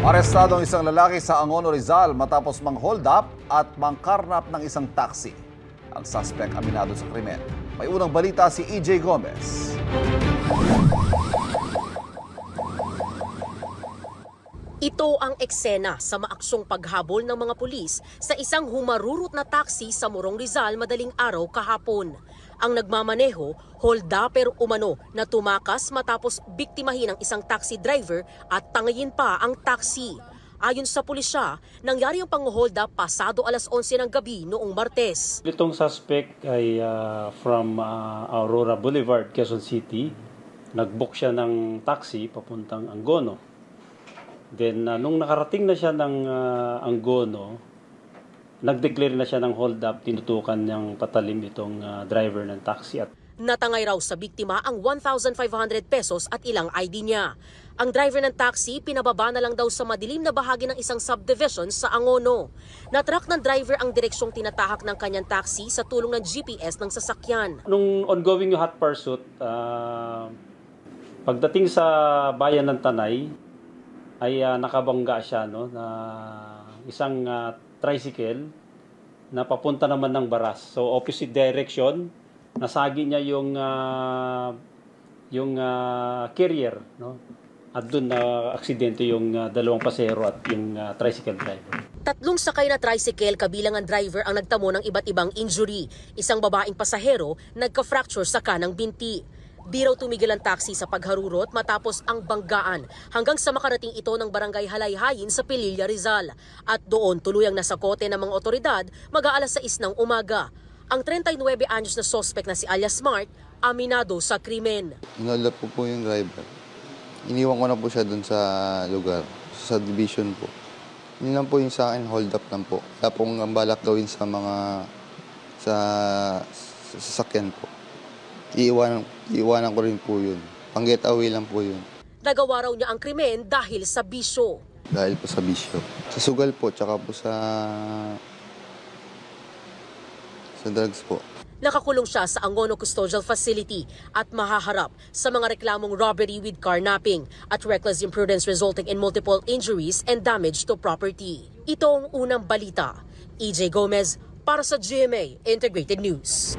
Arestado ang isang lalaki sa Angono, Rizal matapos mang-hold up at mangkarnap ng isang taxi. Ang suspect aminado sa krimen. May unang balita si EJ Gomez. Ito ang eksena sa maaksyong paghabol ng mga pulis sa isang humarurot na taxi sa Morong, Rizal madaling araw kahapon. Ang nagmamaneho, hold-upper umano na tumakas matapos biktimahin ang isang taxi driver at tangayin pa ang taxi. Ayon sa pulisya, nangyari ang pang-hold up pasado alas 11 ng gabi noong Martes. Itong suspect ay from Aurora Boulevard, Quezon City. Nag-book siya ng taxi papuntang Angono. Then nung nakarating na siya ng Angono, nag-declare na siya ng hold up, tinutukan niyang patalim itong driver ng taxi. Natangay raw sa biktima ang 1,500 pesos at ilang ID niya. Ang driver ng taxi pinababa na lang daw sa madilim na bahagi ng isang subdivision sa Angono. Natrack ng driver ang direksyong tinatahak ng kanyang taxi sa tulong ng GPS ng sasakyan. Nung ongoing yung hot pursuit, pagdating sa bayan ng Tanay, ay nakabangga siya na isang tricycle na papunta naman ng Baras. So opposite direction, nasagi niya yung carrier, no? At doon na aksidente yung dalawang pasahero at yung tricycle driver. Tatlong sakay na tricycle kabilang ang driver ang nagtamo ng iba't ibang injury. Isang babaeng pasahero nagka-fracture sa kanang binti. Di raw tumigil ang taxi sa pagharurot matapos ang banggaan hanggang sa makarating ito ng barangay Halayhayin sa Pililla, Rizal. At doon tuluyang nasakote ng mga otoridad mag-aalas 6 ng umaga. Ang 39 anyos na suspect na si Alias Smart, aminado sa krimen. Inold up po yung driver. Iniwan ko na po siya doon sa lugar, sa division po. Yun lang po yung sa akin, hold up lang po. Wala pong balak gawin sa sasakyan po. Iiwanan ko rin po yun. Pang-get away lang po yun. Nagawa raw niya ang krimen dahil sa bisyo. Dahil po sa bisyo. Sa sugal po, tsaka po sa drugs po. Nakakulong siya sa Angono Custodial Facility at mahaharap sa mga reklamong robbery with carnapping at reckless imprudence resulting in multiple injuries and damage to property. Ito ang unang balita. EJ Gomez para sa GMA Integrated News.